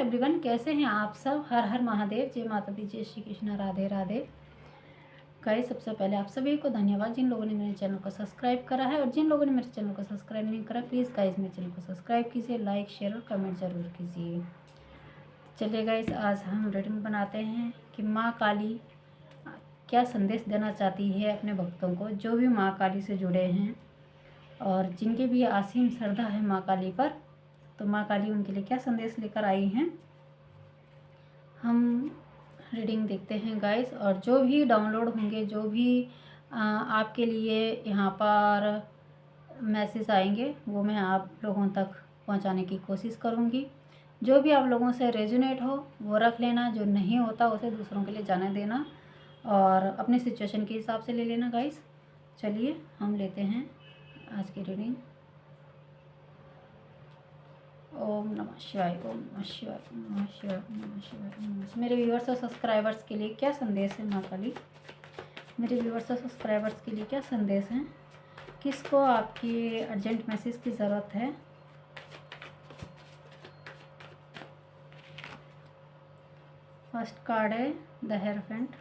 Everyone, कैसे हैं आप सब। हर हर महादेव, जय माता दी, जय श्री कृष्ण, राधे राधे। गाइस, सबसे पहले आप सभी को धन्यवाद जिन लोगों ने मेरे चैनल को सब्सक्राइब करा है, और जिन लोगों ने मेरे चैनल को सब्सक्राइब नहीं करा, प्लीज़ गाइस मेरे चैनल को सब्सक्राइब कीजिए, लाइक शेयर और कमेंट ज़रूर कीजिए। चलिए गाइस, आज हम रीडिंग बनाते हैं कि माँ काली क्या संदेश देना चाहती है अपने भक्तों को, जो भी माँ काली से जुड़े हैं और जिनकी भी असीम श्रद्धा है माँ काली पर। तो माँ काली उनके लिए क्या संदेश लेकर आई हैं, हम रीडिंग देखते हैं गाइस। और जो भी डाउनलोड होंगे, जो भी आपके लिए यहाँ पर मैसेज आएंगे, वो मैं आप लोगों तक पहुँचाने की कोशिश करूँगी। जो भी आप लोगों से रेजोनेट हो वो रख लेना, जो नहीं होता उसे दूसरों के लिए जाने देना और अपने सिचुएशन के हिसाब से ले लेना गाइस। चलिए हम लेते हैं आज की रीडिंग। ओम नमः शिवाय, ओम नमः शिवाय, ओम नमः शिवाय, ओम नमः शिवाय, ओम नमः शिवाय। मेरे व्यूअर्स और सब्सक्राइबर्स के लिए क्या संदेश है माँ काली, मेरे व्यूअर्स और सब्सक्राइबर्स के लिए क्या संदेश है, किसको आपकी अर्जेंट मैसेज की ज़रूरत है। फर्स्ट कार्ड है द हेरोफेंट।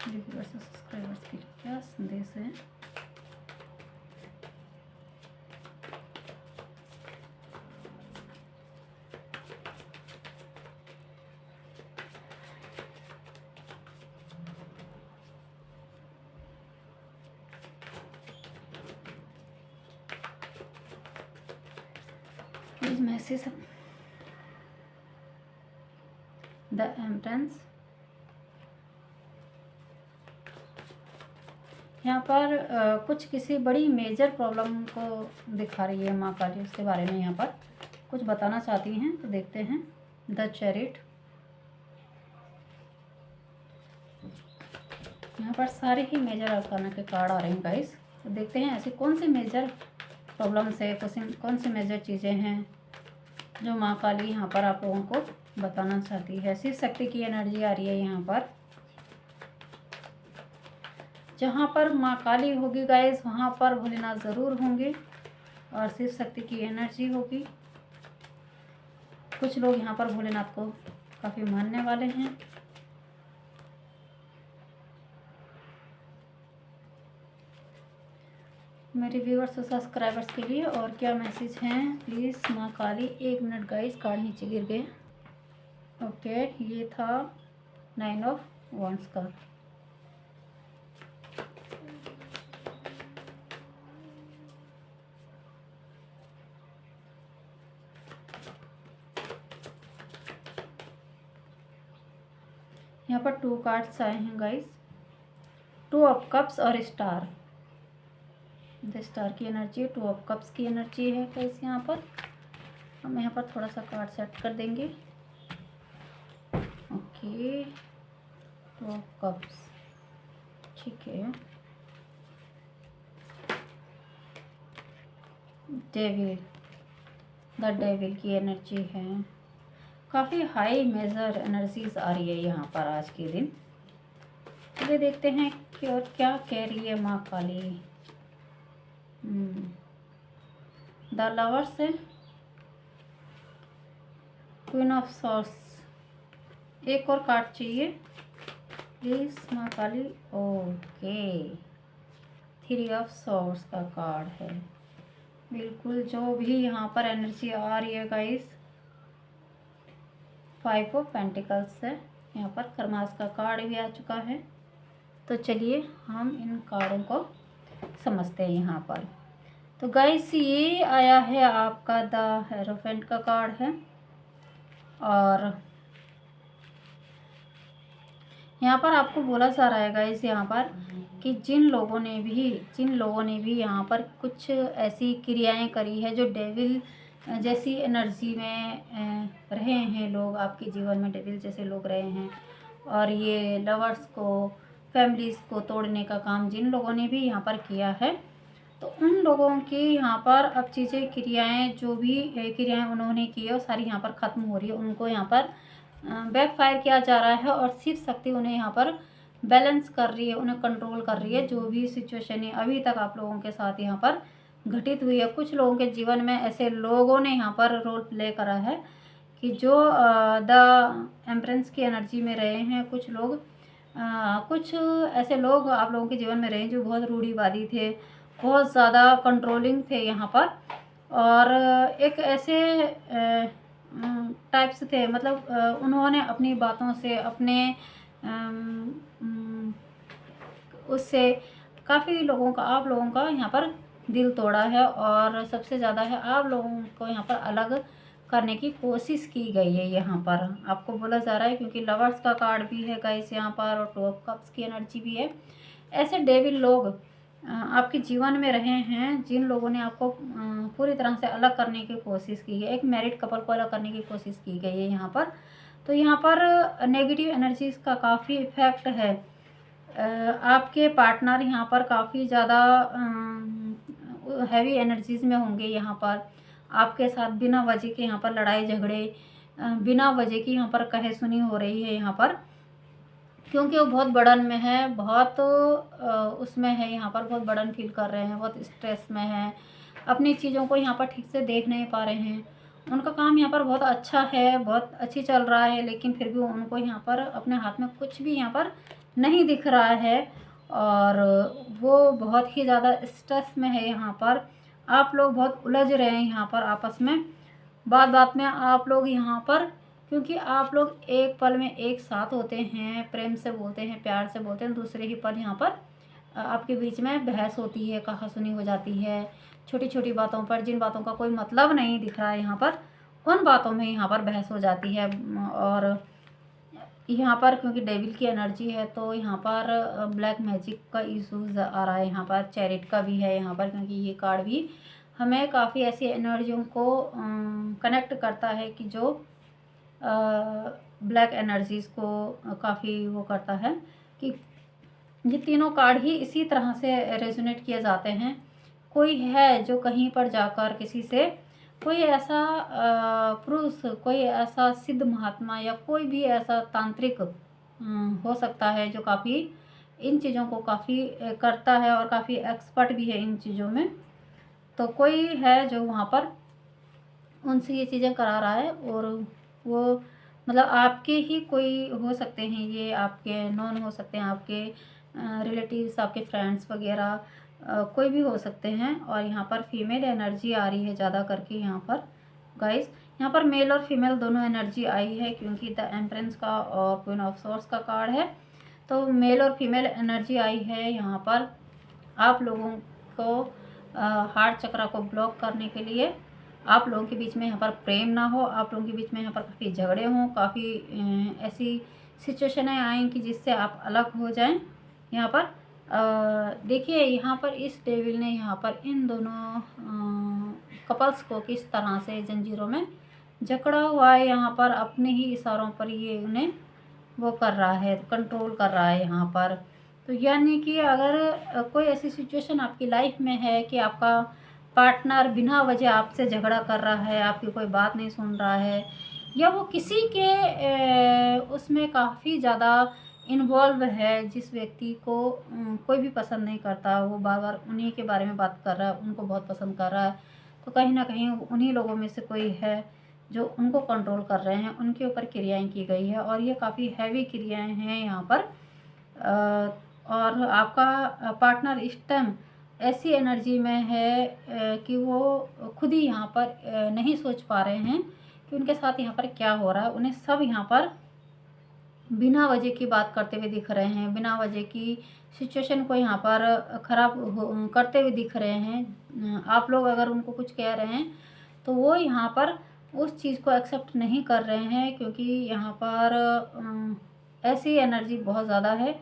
मेरे व्यूअर्स और सब्सक्राइबर्स के लिए क्या संदेश है। Please message the empress. यहाँ पर कुछ किसी बड़ी मेजर प्रॉब्लम को दिखा रही है माँ काली, उसके बारे में यहाँ पर कुछ बताना चाहती हैं। तो देखते हैं द चैरिट। यहाँ पर सारे ही मेजर अरकाना के कार्ड आ रहे हैं गाइस। तो देखते हैं ऐसी कौन सी मेजर प्रॉब्लम्स है, कौन सी मेजर चीज़ें हैं जो माँ काली यहाँ पर आप लोगों को बताना चाहती है। शिव शक्ति की एनर्जी आ रही है यहाँ पर। जहाँ पर माँ काली होगी गाइस, वहाँ पर भोलेनाथ ज़रूर होंगे और शिव शक्ति की एनर्जी होगी। कुछ लोग यहाँ पर भोलेनाथ को काफ़ी मानने वाले हैं। मेरे व्यूअर्स और सब्सक्राइबर्स के लिए और क्या मैसेज हैं प्लीज़ माँ काली। 1 मिनट गाइस, कार्ड नीचे गिर गए। ओके, ये था 9 ऑफ वांड्स का। यहाँ पर 2 कार्ड्स आए हैं गाइस, 2 ऑफ कप्स और स्टार। द स्टार की एनर्जी, 2 ऑफ कप्स की एनर्जी है गाइस। यहाँ पर हम यहाँ पर थोड़ा सा कार्ड सेट कर देंगे। ओके, 2 ऑफ कप्स, ठीक है। डेविल, द डेविल की एनर्जी है। काफ़ी हाई मेजर एनर्जीज आ रही है यहाँ पर आज के दिन। चलिए देखते हैं कि और क्या कह रही है माँ काली। द लवर्स है, क्वीन ऑफ सॉर्ड्स। एक और कार्ड चाहिए प्लीज माँ काली। ओके, 3 ऑफ सॉर्ड्स का कार्ड है। बिल्कुल जो भी यहाँ पर एनर्जी आ रही है गाइस, 5 ऑफ पेंटिकल्स है। यहाँ पर कर्मास का कार्ड भी आ चुका है। तो चलिए हम इन कार्डों को समझते हैं यहाँ पर। तो गाइस, ये आया है आपका द हेरोफेंट का कार्ड है। और यहाँ पर आपको बोला जा रहा है गाइस यहाँ पर कि जिन लोगों ने भी यहाँ पर कुछ ऐसी क्रियाएं करी है, जो डेविल जैसी एनर्जी में रहे हैं लोग, आपके जीवन में डेविल जैसे लोग रहे हैं, और ये लवर्स को, फैमिलीज़ को तोड़ने का काम जिन लोगों ने भी यहाँ पर किया है, तो उन लोगों की यहाँ पर अब चीज़ें, क्रियाएं, जो भी क्रियाएं उन्होंने की है वो सारी यहाँ पर ख़त्म हो रही है। उनको यहाँ पर बैकफायर किया जा रहा है और शिव शक्ति उन्हें यहाँ पर बैलेंस कर रही है, उन्हें कंट्रोल कर रही है, जो भी सिचुएशन है अभी तक आप लोगों के साथ यहाँ पर घटित हुई है। कुछ लोगों के जीवन में ऐसे लोगों ने यहाँ पर रोल प्ले करा है कि जो द एम्प्रेंस की एनर्जी में रहे हैं। कुछ लोग कुछ ऐसे लोग आप लोगों के जीवन में रहे जो बहुत रूढ़िवादी थे, बहुत ज़्यादा कंट्रोलिंग थे यहाँ पर, और एक ऐसे टाइप्स थे, मतलब उन्होंने अपनी बातों से, अपने उससे काफ़ी लोगों का, आप लोगों का यहाँ पर दिल तोड़ा है, और सबसे ज़्यादा है आप लोगों को यहाँ पर अलग करने की कोशिश की गई है। यहाँ पर आपको बोला जा रहा है, क्योंकि लवर्स का कार्ड भी है गाइस यहाँ पर, और 2 ऑफ कप्स की एनर्जी भी है। ऐसे डेविल लोग आपके जीवन में रहे हैं, जिन लोगों ने आपको पूरी तरह से अलग करने की कोशिश की है। एक मैरिड कपल को अलग करने की कोशिश की गई है यहाँ पर। तो यहाँ पर नेगेटिव एनर्जीज़ का काफ़ी इफ़ेक्ट है। आपके पार्टनर यहाँ पर काफ़ी ज़्यादा हैवी एनर्जीज़ में होंगे। यहाँ पर आपके साथ बिना वजह के यहाँ पर लड़ाई झगड़े, बिना वजह की यहाँ पर कहे-सुनी हो रही है यहाँ पर, क्योंकि वो बहुत बर्डन में है, बहुत उसमें है यहाँ पर, बहुत बर्डन फील कर रहे हैं, बहुत स्ट्रेस में हैं, अपनी चीज़ों को यहाँ पर ठीक से देख नहीं पा रहे हैं। उनका काम यहाँ पर बहुत अच्छा है, बहुत अच्छी चल रहा है, लेकिन फिर भी उनको यहाँ पर अपने हाथ में कुछ भी यहाँ पर नहीं दिख रहा है, और वो बहुत ही ज़्यादा स्ट्रेस में है यहाँ पर। आप लोग बहुत उलझ रहे हैं यहाँ पर आपस में, बात बात में आप लोग यहाँ पर, क्योंकि आप लोग एक पल में एक साथ होते हैं, प्रेम से बोलते हैं, प्यार से बोलते हैं, दूसरे ही पल यहाँ पर आपके बीच में बहस होती है, कहा-सुनी हो जाती है, छोटी छोटी बातों पर, जिन बातों का कोई मतलब नहीं दिख रहा है यहाँ पर, उन बातों में यहाँ पर बहस हो जाती है। और यहाँ पर क्योंकि डेविल की एनर्जी है, तो यहाँ पर ब्लैक मैजिक का इशूज़ आ रहा है यहाँ पर, चैरिट का भी है यहाँ पर, क्योंकि ये कार्ड भी हमें काफ़ी ऐसी एनर्जियों को कनेक्ट करता है कि जो ब्लैक एनर्जीज़ को काफ़ी वो करता है, कि ये तीनों कार्ड ही इसी तरह से रेजोनेट किए जाते हैं। कोई है जो कहीं पर जाकर किसी से, कोई ऐसा पुरुष, कोई ऐसा सिद्ध महात्मा, या कोई भी ऐसा तांत्रिक हो सकता है जो काफ़ी इन चीज़ों को काफ़ी करता है, और काफ़ी एक्सपर्ट भी है इन चीज़ों में। तो कोई है जो वहाँ पर उनसे ये चीज़ें करा रहा है, और वो मतलब आपके ही कोई हो सकते हैं, ये आपके नॉन हो सकते हैं, आपके रिलेटिव्स, आपके फ्रेंड्स वगैरह, कोई भी हो सकते हैं। और यहाँ पर फीमेल एनर्जी आ रही है ज़्यादा करके यहाँ पर गाइस। यहाँ पर मेल और फीमेल दोनों एनर्जी आई है, क्योंकि द एम्प्रेंस का और क्वीन ऑफ सोर्स का कार्ड है, तो मेल और फीमेल एनर्जी आई है यहाँ पर आप लोगों को हार्ट चक्रा को ब्लॉक करने के लिए। आप लोगों के बीच में यहाँ पर प्रेम ना हो, आप लोगों के बीच में यहाँ पर काफ़ी झगड़े हों, काफ़ी ऐसी सिचुएशनें आएँ कि जिससे आप अलग हो जाएं। यहाँ पर देखिए, यहाँ पर इस डेविल ने यहाँ पर इन दोनों कपल्स को किस तरह से जंजीरों में जकड़ा हुआ है। यहाँ पर अपने ही इशारों पर ये उन्हें वो कर रहा है, कंट्रोल कर रहा है यहाँ पर। तो यानी कि अगर कोई ऐसी सिचुएशन आपकी लाइफ में है कि आपका पार्टनर बिना वजह आपसे झगड़ा कर रहा है, आपकी कोई बात नहीं सुन रहा है, या वो किसी के उसमें काफ़ी ज़्यादा इन्वॉल्व है, जिस व्यक्ति को कोई भी पसंद नहीं करता, वो बार बार उन्हीं के बारे में बात कर रहा है, उनको बहुत पसंद कर रहा है, तो कहीं ना कहीं उन्हीं लोगों में से कोई है जो उनको कंट्रोल कर रहे हैं, उनके ऊपर क्रियाएं की गई है, और ये काफ़ी हैवी क्रियाएं हैं यहाँ पर। और आपका पार्टनर इस टाइम ऐसी एनर्जी में है कि वो खुद ही यहाँ पर नहीं सोच पा रहे हैं कि उनके साथ यहाँ पर क्या हो रहा है। उन्हें सब यहाँ पर बिना वजह की बात करते हुए दिख रहे हैं, बिना वजह की सिचुएशन को यहाँ पर ख़राब करते हुए दिख रहे हैं। आप लोग अगर उनको कुछ कह रहे हैं तो वो यहाँ पर उस चीज़ को एक्सेप्ट नहीं कर रहे हैं, क्योंकि यहाँ पर ऐसी एनर्जी बहुत ज़्यादा है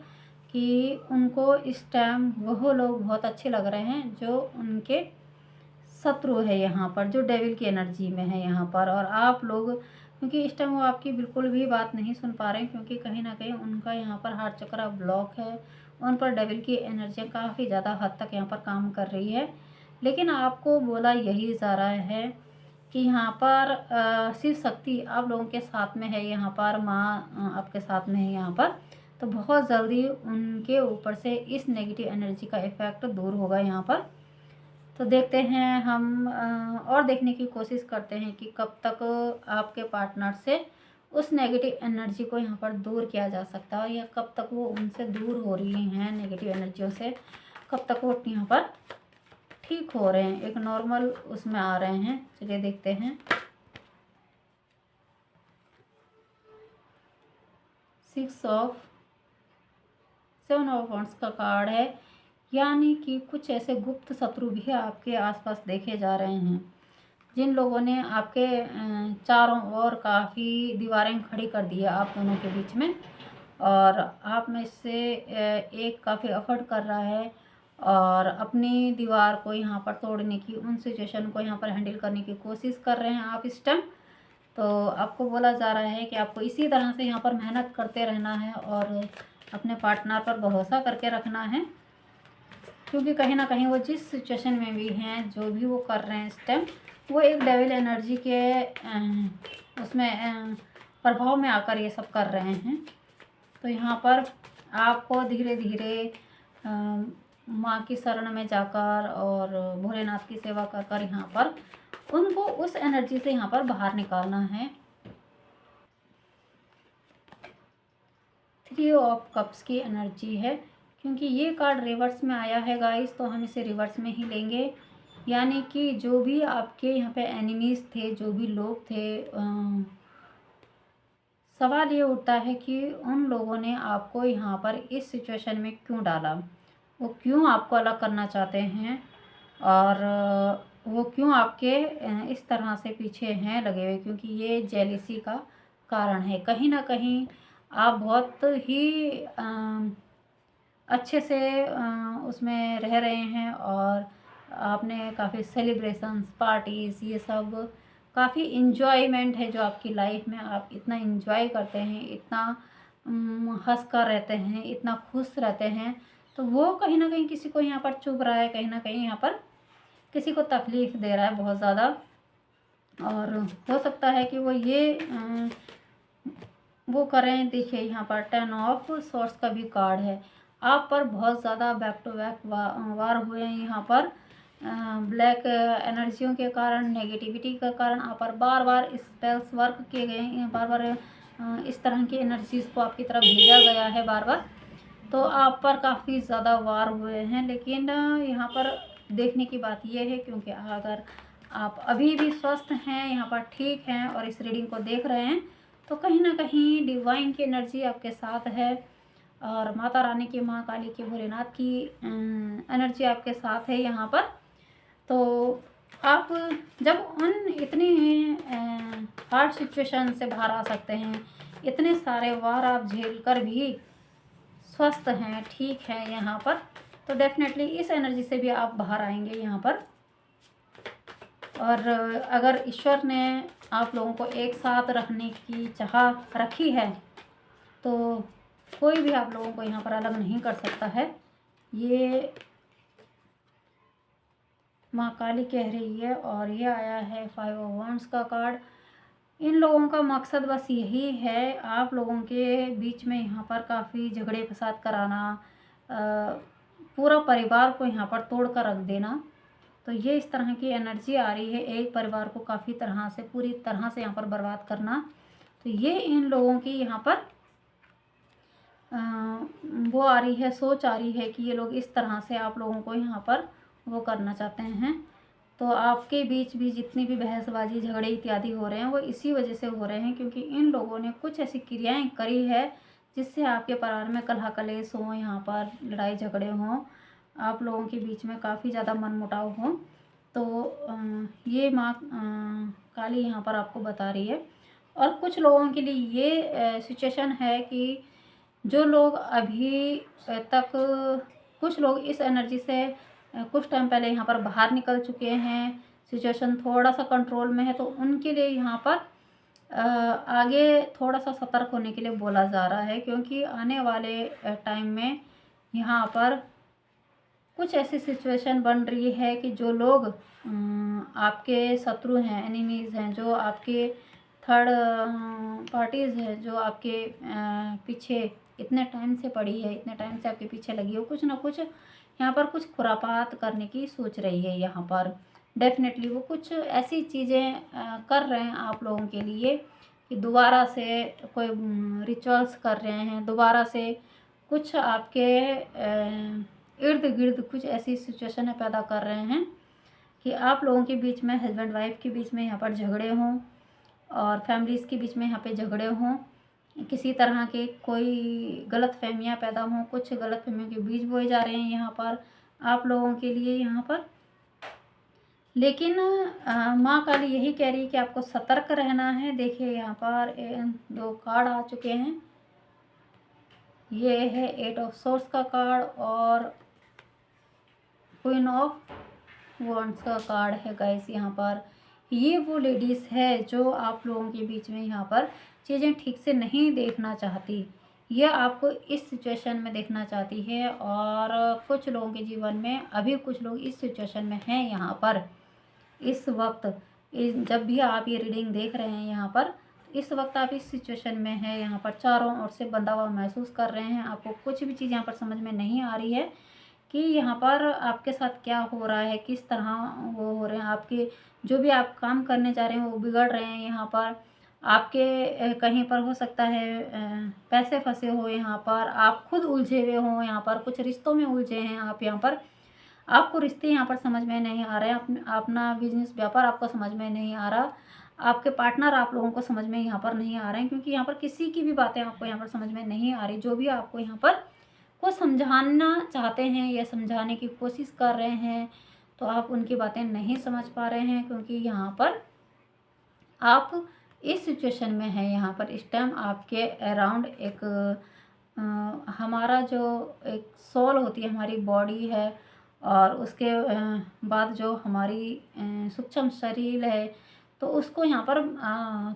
कि उनको इस टाइम वो लोग बहुत अच्छे लग रहे हैं जो उनके शत्रु है यहाँ पर, जो डेविल की एनर्जी में है यहाँ पर। और आप लोग, क्योंकि इस टाइम वो आपकी बिल्कुल भी बात नहीं सुन पा रहे हैं, क्योंकि कहीं ना कहीं उनका यहाँ पर हार्ट चक्रा ब्लॉक है, उन पर डेविल की एनर्जी काफ़ी ज़्यादा हद तक यहाँ पर काम कर रही है। लेकिन आपको बोला यही जा रहा है कि यहाँ पर शिव शक्ति आप लोगों के साथ में है, यहाँ पर माँ आपके साथ में है यहाँ पर। तो तो बहुत जल्दी उनके ऊपर से इस नेगेटिव एनर्जी का इफ़ेक्ट दूर होगा यहाँ पर। तो देखते हैं हम और देखने की कोशिश करते हैं कि कब तक आपके पार्टनर से उस नेगेटिव एनर्जी को यहाँ पर दूर किया जा सकता है, या कब तक वो उनसे दूर हो रही हैं नेगेटिव एनर्जियों से, कब तक वो यहाँ पर ठीक हो रहे हैं, एक नॉर्मल उसमें आ रहे हैं। चलिए देखते हैं। 7 ऑफ वांड्स का कार्ड है, यानी कि कुछ ऐसे गुप्त शत्रु भी आपके आसपास देखे जा रहे हैं, जिन लोगों ने आपके चारों ओर काफ़ी दीवारें खड़ी कर दी है आप दोनों के बीच में, और आप में से एक काफ़ी एफर्ट कर रहा है और अपनी दीवार को यहाँ पर तोड़ने की, उन सिचुएशन को यहाँ पर हैंडल करने की कोशिश कर रहे हैं आप इस टाइम। तो आपको बोला जा रहा है कि आपको इसी तरह से यहाँ पर मेहनत करते रहना है और अपने पार्टनर पर भरोसा करके रखना है, क्योंकि कहीं ना कहीं वो जिस सिचुएशन में भी हैं, जो भी वो कर रहे हैं इस टाइम, वो एक डेविल एनर्जी के उसमें प्रभाव में आकर ये सब कर रहे हैं। तो यहाँ पर आपको धीरे धीरे माँ की शरण में जाकर और भोलेनाथ की सेवा कर कर यहाँ पर उनको उस एनर्जी से यहाँ पर बाहर निकालना है। 3 ऑफ कप्स की एनर्जी है, क्योंकि ये कार्ड रिवर्स में आया है गाइस, तो हम इसे रिवर्स में ही लेंगे। यानी कि जो भी आपके यहाँ पे एनिमीज़ थे, जो भी लोग थे, सवाल ये उठता है कि उन लोगों ने आपको यहाँ पर इस सिचुएशन में क्यों डाला, वो क्यों आपको अलग करना चाहते हैं, और वो क्यों आपके इस तरह से पीछे हैं लगे हुए, क्योंकि ये जेलिसी का कारण है। कहीं ना कहीं आप बहुत ही अच्छे से उसमें रह रहे हैं, और आपने काफ़ी सेलिब्रेशंस, पार्टीज़, ये सब काफ़ी इन्जॉयमेंट है जो आपकी लाइफ में, आप इतना इन्जॉय करते हैं, इतना हंस कर रहते हैं, इतना खुश रहते हैं, तो वो कहीं ना कहीं किसी को यहाँ पर चुभ रहा है, कहीं ना कहीं यहाँ पर किसी को तकलीफ़ दे रहा है बहुत ज़्यादा। और हो सकता है कि वो ये वो करें। देखिए यहाँ पर 10 ऑफ सोर्स का भी कार्ड है, आप पर बहुत ज़्यादा बैक टू बैक वार हुए हैं यहाँ पर, ब्लैक एनर्जियों के कारण, नेगेटिविटी के कारण आप पर बार बार स्पेल्स वर्क किए गए हैं, बार बार इस तरह की एनर्जीज़ को आपकी तरफ भेजा गया है बार बार, तो आप पर काफ़ी ज़्यादा वार हुए हैं। लेकिन यहाँ पर देखने की बात यह है, क्योंकि अगर आप अभी भी स्वस्थ हैं, यहाँ पर ठीक हैं और इस रीडिंग को देख रहे हैं, तो कहीं ना कहीं डिवाइन की एनर्जी आपके साथ है, और माता रानी की, माँ काली की, भोलेनाथ की एनर्जी आपके साथ है यहाँ पर। तो आप जब उन इतनी हार्ड सिचुएशन से बाहर आ सकते हैं, इतने सारे वार आप झेल कर भी स्वस्थ हैं, ठीक है यहाँ पर, तो डेफिनेटली इस एनर्जी से भी आप बाहर आएंगे यहाँ पर। और अगर ईश्वर ने आप लोगों को एक साथ रखने की चाह रखी है, तो कोई भी आप लोगों को यहाँ पर अलग नहीं कर सकता है। ये माँ काली कह रही है, और ये आया है 5 ऑफ वांड्स का कार्ड। इन लोगों का मकसद बस यही है, आप लोगों के बीच में यहाँ पर काफ़ी झगड़े फसाद कराना, पूरा परिवार को यहाँ पर तोड़ कर रख देना। तो ये इस तरह की एनर्जी आ रही है, एक परिवार को काफ़ी तरह से, पूरी तरह से यहाँ पर बर्बाद करना। तो ये इन लोगों की यहाँ पर वो आ रही है, सोच आ रही है कि ये लोग इस तरह से आप लोगों को यहाँ पर वो करना चाहते हैं। तो आपके बीच भी जितनी भी बहसबाजी, झगड़े इत्यादि हो रहे हैं, वो इसी वजह से हो रहे हैं, क्योंकि इन लोगों ने कुछ ऐसी क्रियाएं करी है जिससे आपके परिवार में कलह कलेश हो, यहाँ पर लड़ाई झगड़े हों, आप लोगों के बीच में काफ़ी ज़्यादा मनमुटाव हो। तो ये माँ काली यहाँ पर आपको बता रही है। और कुछ लोगों के लिए ये सिचुएशन है कि जो लोग अभी तक, कुछ लोग इस एनर्जी से कुछ टाइम पहले यहाँ पर बाहर निकल चुके हैं, सिचुएशन थोड़ा सा कंट्रोल में है, तो उनके लिए यहाँ पर आगे थोड़ा सा सतर्क होने के लिए बोला जा रहा है, क्योंकि आने वाले टाइम में यहाँ पर कुछ ऐसी सिचुएशन बन रही है कि जो लोग आपके शत्रु हैं, एनिमीज़ हैं, जो आपके थर्ड पार्टीज़ हैं, जो आपके पीछे इतने टाइम से पड़ी है, इतने टाइम से आपके पीछे लगी हो, कुछ ना कुछ यहाँ पर कुछ खुरापात करने की सोच रही है। यहाँ पर डेफिनेटली वो कुछ ऐसी चीज़ें कर रहे हैं आप लोगों के लिए कि दोबारा से कोई रिचुअल्स कर रहे हैं, दोबारा से कुछ आपके इर्द गिर्द कुछ ऐसी सिचुएशन पैदा कर रहे हैं कि आप लोगों के बीच में, हस्बैंड वाइफ के बीच में यहाँ पर झगड़े हों और फैमिलीज़ के बीच में यहाँ पे झगड़े हों, किसी तरह के कोई गलतफहमियाँ पैदा हों, कुछ गलतफहमियों के बीज बोए जा रहे हैं यहाँ पर आप लोगों के लिए यहाँ पर। लेकिन माँ काली यही कह रही है कि आपको सतर्क रहना है। देखिए यहाँ पर 2 कार्ड आ चुके हैं। ये है 8 ऑफ सोर्स का कार्ड और क्वीन ऑफ वॉन्ड्स का कार्ड है गाइस। यहाँ पर ये वो लेडीज़ है जो आप लोगों के बीच में यहाँ पर चीज़ें ठीक से नहीं देखना चाहती, ये आपको इस सिचुएशन में देखना चाहती है। और कुछ लोगों के जीवन में अभी कुछ लोग इस सिचुएशन में हैं यहाँ पर इस वक्त। जब भी आप ये रीडिंग देख रहे हैं यहाँ पर, इस वक्त आप इस सिचुएशन में हैं यहाँ पर, चारों ओर से बंधा हुआ महसूस कर रहे हैं। आपको कुछ भी चीज़ यहाँ पर समझ में नहीं आ रही है कि यहाँ पर आपके साथ क्या हो रहा है, किस तरह वो हो रहे हैं। आपके जो भी आप काम करने जा रहे हैं वो बिगड़ रहे हैं यहाँ पर। आपके कहीं पर हो सकता है पैसे फंसे हो यहाँ पर, आप खुद उलझे हुए हों यहाँ पर, कुछ रिश्तों में उलझे हैं आप यहाँ पर। आपको रिश्ते यहाँ पर समझ में नहीं आ रहे हैं, अपना बिजनेस व्यापार आपको समझ में नहीं आ रहा, आपके पार्टनर आप लोगों को समझ में यहाँ पर नहीं आ रहे हैं, क्योंकि यहाँ पर किसी की भी बातें आपको यहाँ पर समझ में नहीं आ रही। जो भी आपको यहाँ पर को समझाना चाहते हैं या समझाने की कोशिश कर रहे हैं, तो आप उनकी बातें नहीं समझ पा रहे हैं, क्योंकि यहाँ पर आप इस सिचुएशन में हैं। यहाँ पर इस टाइम आपके अराउंड एक हमारा जो एक सोल होती है, हमारी बॉडी है, और उसके बाद जो हमारी सूक्ष्म शरीर है, तो उसको यहाँ पर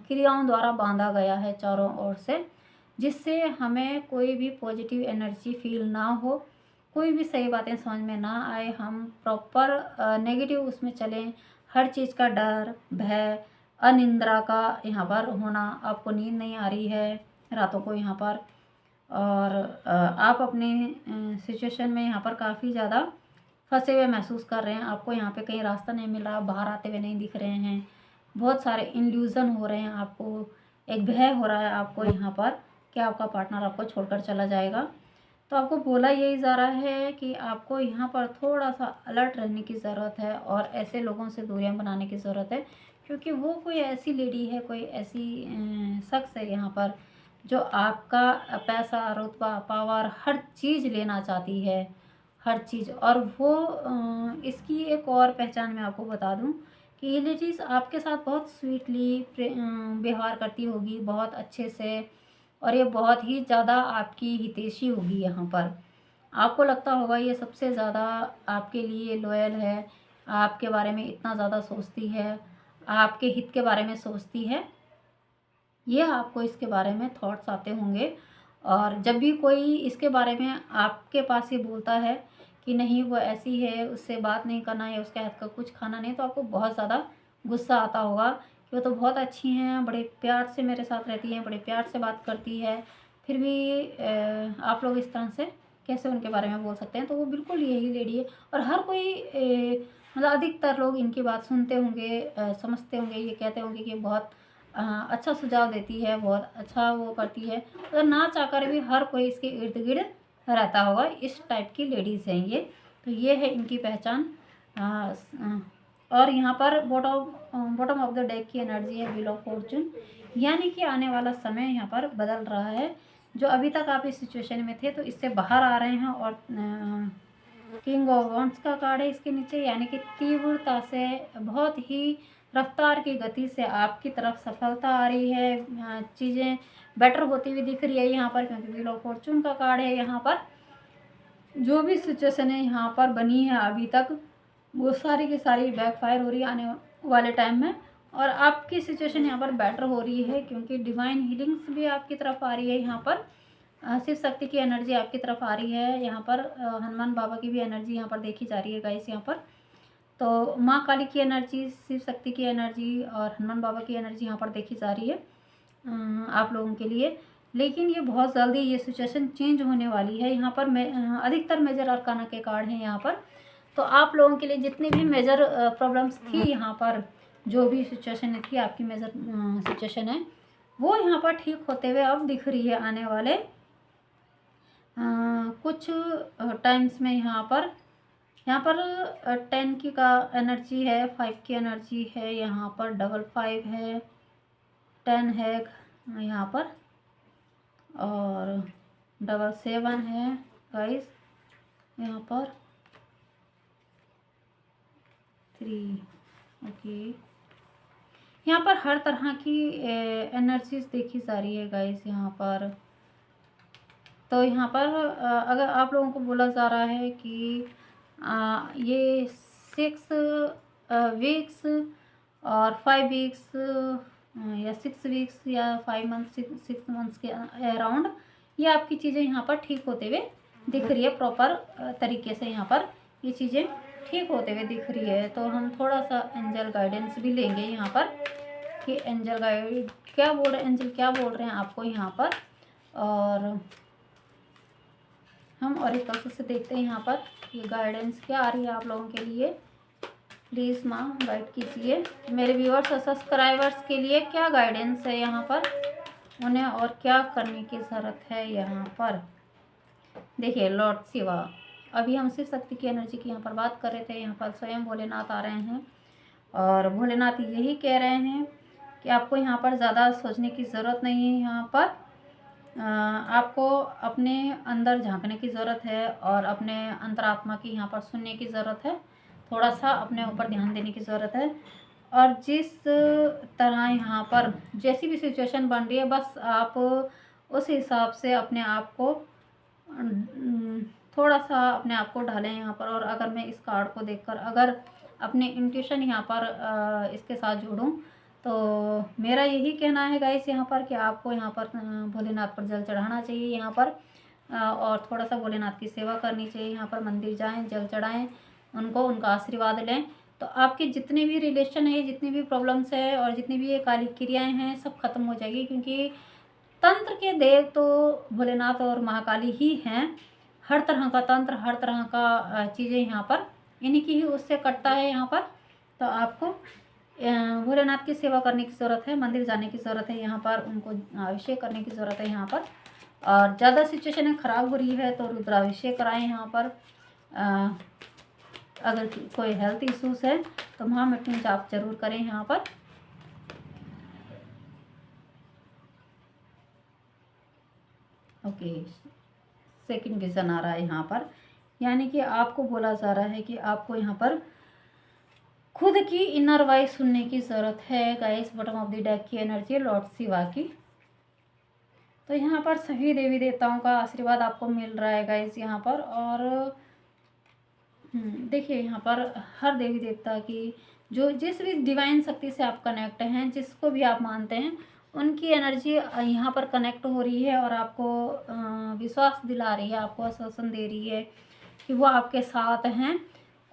क्रियाओं द्वारा बांधा गया है चारों ओर से, जिससे हमें कोई भी पॉजिटिव एनर्जी फील ना हो, कोई भी सही बातें समझ में ना आए, हम प्रॉपर नेगेटिव उसमें चलें। हर चीज़ का डर, भय, अनिद्रा का यहाँ पर होना, आपको नींद नहीं आ रही है रातों को यहाँ पर, और आप अपने सिचुएशन में यहाँ पर काफ़ी ज़्यादा फंसे हुए महसूस कर रहे हैं। आपको यहाँ पे कहीं रास्ता नहीं मिल रहा, बाहर आते हुए नहीं दिख रहे हैं, बहुत सारे इल्यूज़न हो रहे हैं, आपको एक भय हो रहा है आपको यहाँ पर कि आपका पार्टनर आपको छोड़कर चला जाएगा। तो आपको बोला यही जा रहा है कि आपको यहाँ पर थोड़ा सा अलर्ट रहने की ज़रूरत है और ऐसे लोगों से दूरियां बनाने की ज़रूरत है, क्योंकि वो कोई ऐसी लेडी है, कोई ऐसी शख्स है यहाँ पर जो आपका पैसा, रुतबा, पावर, हर चीज़ लेना चाहती है, हर चीज़। और वो इसकी एक और पहचान मैं आपको बता दूं कि ये लेडीज़ आपके साथ बहुत स्वीटली व्यवहार करती होगी, बहुत अच्छे से, और ये बहुत ही ज़्यादा आपकी हितैषी होगी यहाँ पर। आपको लगता होगा ये सबसे ज़्यादा आपके लिए लॉयल है, आपके बारे में इतना ज़्यादा सोचती है, आपके हित के बारे में सोचती है, ये आपको इसके बारे में थॉट्स आते होंगे। और जब भी कोई इसके बारे में आपके पास ये बोलता है कि नहीं वो ऐसी है, उससे बात नहीं करना है, उसके हाथ का कुछ खाना नहीं, तो आपको बहुत ज़्यादा गुस्सा आता होगा कि वो तो बहुत अच्छी हैं, बड़े प्यार से मेरे साथ रहती हैं, बड़े प्यार से बात करती है, फिर भी आप लोग इस तरह से कैसे उनके बारे में बोल सकते हैं। तो वो बिल्कुल यही लेडी है। और हर कोई मतलब अधिकतर लोग इनकी बात सुनते होंगे, समझते होंगे, ये कहते होंगे कि बहुत अच्छा सुझाव देती है, बहुत अच्छा वो करती है, तो ना चाहकर भी हर कोई इसके इर्द गिर्द रहता होगा। इस टाइप की लेडीज़ हैं ये। तो ये है इनकी पहचान। और यहाँ पर बॉटम ऑफ द डेक की एनर्जी है व्हील ऑफ फॉर्चून, यानी कि आने वाला समय यहाँ पर बदल रहा है। जो अभी तक आप इस सिचुएशन में थे तो इससे बाहर आ रहे हैं। और किंग ऑफ वॉन्ड्स का कार्ड है इसके नीचे, यानी कि तीव्रता से, बहुत ही रफ्तार की गति से आपकी तरफ सफलता आ रही है, चीज़ें बेटर होती हुई दिख रही है यहाँ पर, क्योंकि व्हील ऑफ फॉर्चून का कार्ड है। यहाँ पर जो भी सिचुएशन है यहाँ पर बनी है अभी तक, वो सारी की सारी बैकफायर हो रही है आने वाले टाइम में, और आपकी सिचुएशन यहाँ पर बेटर हो रही है, क्योंकि डिवाइन हीलिंग्स भी आपकी तरफ आ रही है यहाँ पर, शिव शक्ति की एनर्जी आपकी तरफ आ रही है यहाँ पर, हनुमान बाबा की भी एनर्जी यहाँ पर देखी जा रही है गाइस यहाँ पर। तो माँ काली की एनर्जी, शिव शक्ति की एनर्जी और हनुमान बाबा की एनर्जी यहाँ पर देखी जा रही है आप लोगों के लिए। लेकिन ये बहुत जल्दी ये सिचुएशन चेंज होने वाली है। यहाँ पर अधिकतर मेजर अरकाना के कार्ड हैं यहाँ पर। तो आप लोगों के लिए जितनी भी मेजर प्रॉब्लम्स थी यहाँ पर, जो भी सिचुएशन थी आपकी मेजर सिचुएशन है, वो यहाँ पर ठीक होते हुए अब दिख रही है आने वाले कुछ टाइम्स में। यहाँ पर 10 की का एनर्जी है, 5 की एनर्जी है, यहाँ पर 5 है, 10 है यहाँ पर, और 7 है गाइस यहाँ पर, 3। ओके, यहाँ पर हर तरह की एनर्जीज देखी जा रही है गाइस यहाँ पर। तो यहाँ पर अगर आप लोगों को बोला जा रहा है कि ये 6 वीक्स और 5 वीक्स या 6 वीक्स या 5 मंथ्स, 6 मंथ्स के अराउंड ये आपकी चीज़ें यहाँ पर ठीक होते हुए दिख रही है। प्रॉपर तरीके से यहाँ पर ये चीज़ें ठीक होते हुए दिख रही है। तो हम थोड़ा सा एंजल गाइडेंस भी लेंगे यहाँ पर कि एंजल गाइड क्या बोल रहे हैं, एंजल क्या बोल रहे हैं आपको यहाँ पर। और हम ऑरिकल से देखते हैं यहाँ पर ये गाइडेंस क्या आ रही है आप लोगों के लिए। प्लीज़ माँ गाइड कीजिए मेरे व्यूअर्स और सब्सक्राइबर्स के लिए, क्या गाइडेंस है यहाँ पर, उन्हें और क्या करने की ज़रूरत है यहाँ पर। देखिए लॉर्ड शिवा, अभी हम शिव शक्ति की एनर्जी की यहाँ पर बात कर रहे थे। यहाँ पर स्वयं भोलेनाथ आ रहे हैं और भोलेनाथ यही कह रहे हैं कि आपको यहाँ पर ज़्यादा सोचने की ज़रूरत नहीं है। यहाँ पर आपको अपने अंदर झांकने की ज़रूरत है और अपने अंतरात्मा की यहाँ पर सुनने की ज़रूरत है। थोड़ा सा अपने ऊपर ध्यान देने की ज़रूरत है। और जिस तरह यहाँ पर जैसी भी सिचुएशन बन रही है, बस आप उस हिसाब से अपने आप को थोड़ा सा अपने आप को ढालें यहाँ पर। और अगर मैं इस कार्ड को देखकर अगर अपने इंट्यूशन यहाँ पर इसके साथ जोड़ूँ तो मेरा यही कहना है गाइस यहाँ पर कि आपको यहाँ पर भोलेनाथ पर जल चढ़ाना चाहिए यहाँ पर, और थोड़ा सा भोलेनाथ की सेवा करनी चाहिए। यहाँ पर मंदिर जाएं, जल चढ़ाएं, उनका आशीर्वाद लें, तो आपके जितने भी रिलेशन है, जितनी भी प्रॉब्लम्स है और जितनी भी ये कालिक क्रियाएँ हैं सब खत्म हो जाएगी। क्योंकि तंत्र के देव तो भोलेनाथ और महाकाली ही हैं। हर तरह का तंत्र, हर तरह का चीज़ें यहाँ पर इन्हीं की ही उससे कटता है यहाँ पर। तो आपको भोलेनाथ की सेवा करने की ज़रूरत है, मंदिर जाने की ज़रूरत है यहाँ पर, उनको अभिषेक करने की ज़रूरत है यहाँ पर। और ज़्यादा सिचुएशन ख़राब हो रही है तो रुद्राभिषेक कराएं यहाँ पर। अगर कोई हेल्थ इश्यूज़ है तो महामृत्युंजय जाप जरूर करें यहाँ पर। ओके, सेकंड विज़न आ रहा है यहाँ पर, यानी कि आपको बोला जा रहा है कि आपको यहाँ पर खुद की इनर वॉइस सुनने की ज़रूरत है guys. Bottom of the deck की एनर्जी है लॉर्ड शिवा की। तो यहाँ पर सभी देवी देवताओं का आशीर्वाद आपको मिल रहा है गाइस यहाँ पर। और देखिए यहाँ पर हर देवी देवता की जो जिस भी डिवाइन शक्ति से आप कनेक्ट हैं, जिसको भी आप मानते हैं, उनकी एनर्जी यहाँ पर कनेक्ट हो रही है और आपको विश्वास दिला रही है, आपको आश्वासन दे रही है कि वो आपके साथ हैं।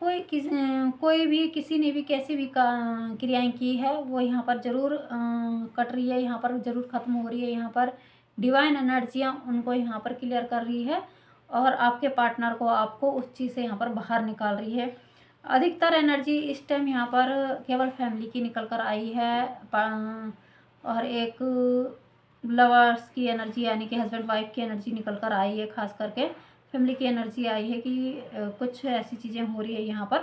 कोई भी किसी ने भी कैसी भी क्रियाएं की है वो यहाँ पर ज़रूर कट रही है, यहाँ पर ज़रूर ख़त्म हो रही है। यहाँ पर डिवाइन एनर्जियाँ उनको यहाँ पर क्लियर कर रही है और आपके पार्टनर को आपको उस चीज़ से यहाँ पर बाहर निकाल रही है। अधिकतर एनर्जी इस टाइम यहाँ पर केवल फैमिली की निकल कर आई है और एक लवर्स की एनर्जी यानी कि हस्बैंड वाइफ की एनर्जी निकल कर आई है। खास करके फैमिली की एनर्जी आई है कि कुछ ऐसी चीज़ें हो रही है यहाँ पर।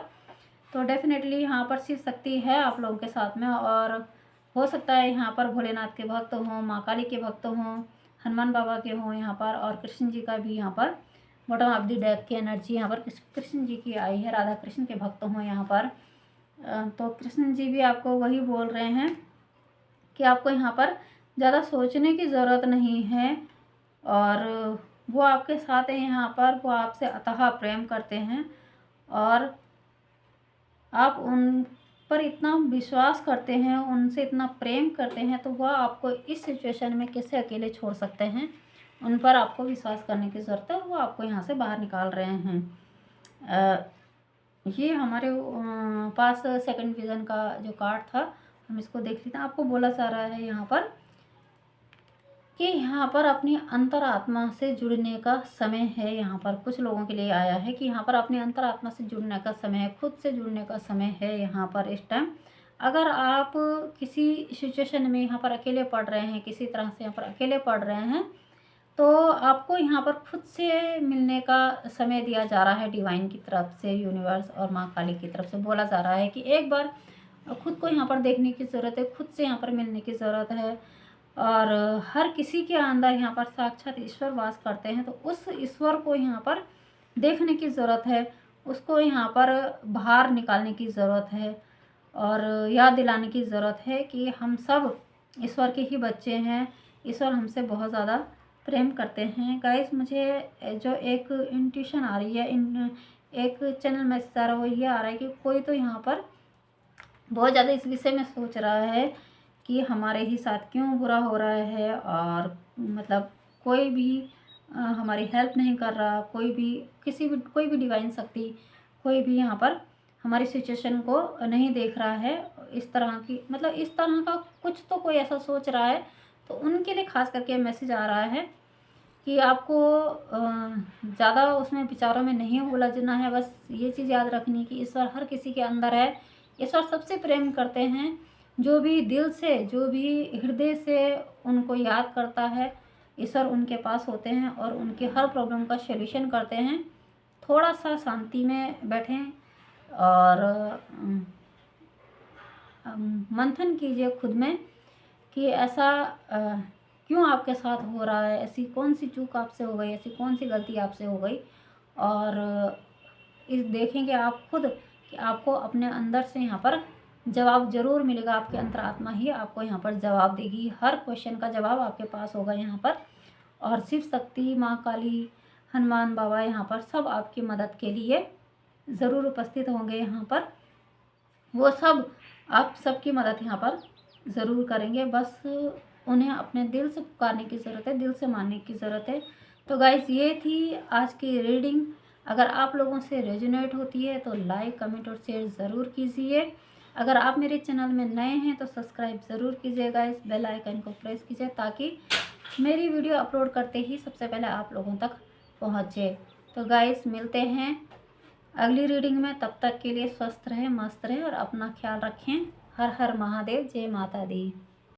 तो डेफिनेटली यहाँ पर शिव शक्ति है आप लोगों के साथ में, और हो सकता है यहाँ पर भोलेनाथ के भक्त हों, माँ काली के भक्त हों, हनुमान बाबा के हों यहाँ पर, और कृष्ण जी का भी यहाँ पर बॉटम ऑफ द डेक की एनर्जी यहाँ पर कृष्ण जी की आई है, राधा कृष्ण के भक्त हों यहाँ पर। तो कृष्ण जी भी आपको वही बोल रहे हैं कि आपको यहाँ पर ज़्यादा सोचने की ज़रूरत नहीं है, और वो आपके साथ हैं यहाँ पर। वो आपसे अथाह प्रेम करते हैं और आप उन पर इतना विश्वास करते हैं, उनसे इतना प्रेम करते हैं, तो वह आपको इस सिचुएशन में कैसे अकेले छोड़ सकते हैं। उन पर आपको विश्वास करने की ज़रूरत है, वो आपको यहाँ से बाहर निकाल रहे हैं। ये हमारे पास सेकंड विज़न का जो कार्ड था, हम इसको देख लेते हैं। आपको बोला जा रहा है यहाँ पर कि यहाँ पर अपनी अंतरात्मा से जुड़ने का समय है। यहाँ पर कुछ लोगों के लिए आया है कि यहाँ पर अपनी अंतरात्मा से जुड़ने का समय है, खुद से जुड़ने का समय है यहाँ पर इस टाइम। अगर आप किसी सिचुएशन में यहाँ पर अकेले पड़ रहे हैं, किसी तरह से यहाँ पर अकेले पड़ रहे हैं, तो आपको यहाँ पर खुद से मिलने का समय दिया जा रहा है डिवाइन की तरफ से, यूनिवर्स और माँ काली की तरफ से बोला जा रहा है कि एक बार खुद को यहाँ पर देखने की ज़रूरत है, खुद से यहाँ पर मिलने की ज़रूरत है। और हर किसी के अंदर यहाँ पर साक्षात ईश्वर वास करते हैं, तो उस ईश्वर को यहाँ पर देखने की ज़रूरत है, उसको यहाँ पर बाहर निकालने की ज़रूरत है और याद दिलाने की ज़रूरत है कि हम सब ईश्वर के ही बच्चे हैं। ईश्वर हमसे बहुत ज़्यादा प्रेम करते हैं। गाइस, मुझे जो एक इंट्यूशन आ रही है, एक चैनल मैसेज आ रहा है, वो ये आ रहा है कि कोई तो यहाँ पर बहुत ज़्यादा इस विषय में सोच रहा है कि हमारे ही साथ क्यों बुरा हो रहा है, और मतलब कोई भी हमारी हेल्प नहीं कर रहा, कोई भी डिवाइन शक्ति कोई भी यहाँ पर हमारी सिचुएशन को नहीं देख रहा है। इस तरह की मतलब इस तरह का कुछ तो कोई ऐसा सोच रहा है, तो उनके लिए खास करके मैसेज आ रहा है कि आपको ज़्यादा उसमें विचारों में नहीं उलझना है। बस ये चीज़ याद रखनी कि ईश्वर हर किसी के अंदर है। ईश्वर सबसे प्रेम करते हैं, जो भी दिल से, जो भी हृदय से उनको याद करता है, ईश्वर उनके पास होते हैं और उनकी हर प्रॉब्लम का सॉल्यूशन करते हैं। थोड़ा सा शांति में बैठें और मंथन कीजिए खुद में कि ऐसा क्यों आपके साथ हो रहा है, ऐसी कौन सी चूक आपसे हो गई, ऐसी कौन सी गलती आपसे हो गई। और इस देखेंगे आप खुद कि आपको अपने अंदर से यहाँ पर जवाब ज़रूर मिलेगा। आपके अंतरात्मा ही आपको यहाँ पर जवाब देगी, हर क्वेश्चन का जवाब आपके पास होगा यहाँ पर। और शिव शक्ति, माँ काली, हनुमान बाबा यहाँ पर सब आपकी मदद के लिए ज़रूर उपस्थित होंगे यहाँ पर। वो सब आप सबकी मदद यहाँ पर ज़रूर करेंगे। बस उन्हें अपने दिल से पुकारने की ज़रूरत है, दिल से मानने की ज़रूरत है। तो गाइस, ये थी आज की रीडिंग। अगर आप लोगों से रेजोनेट होती है तो लाइक, कमेंट और शेयर ज़रूर कीजिए। अगर आप मेरे चैनल में नए हैं तो सब्सक्राइब ज़रूर कीजिए गाइस, बेल आइकन को प्रेस कीजिए ताकि मेरी वीडियो अपलोड करते ही सबसे पहले आप लोगों तक पहुँचे। तो गाइस, मिलते हैं अगली रीडिंग में। तब तक के लिए स्वस्थ रहें, मस्त रहें और अपना ख्याल रखें। हर हर महादेव, जय माता दी।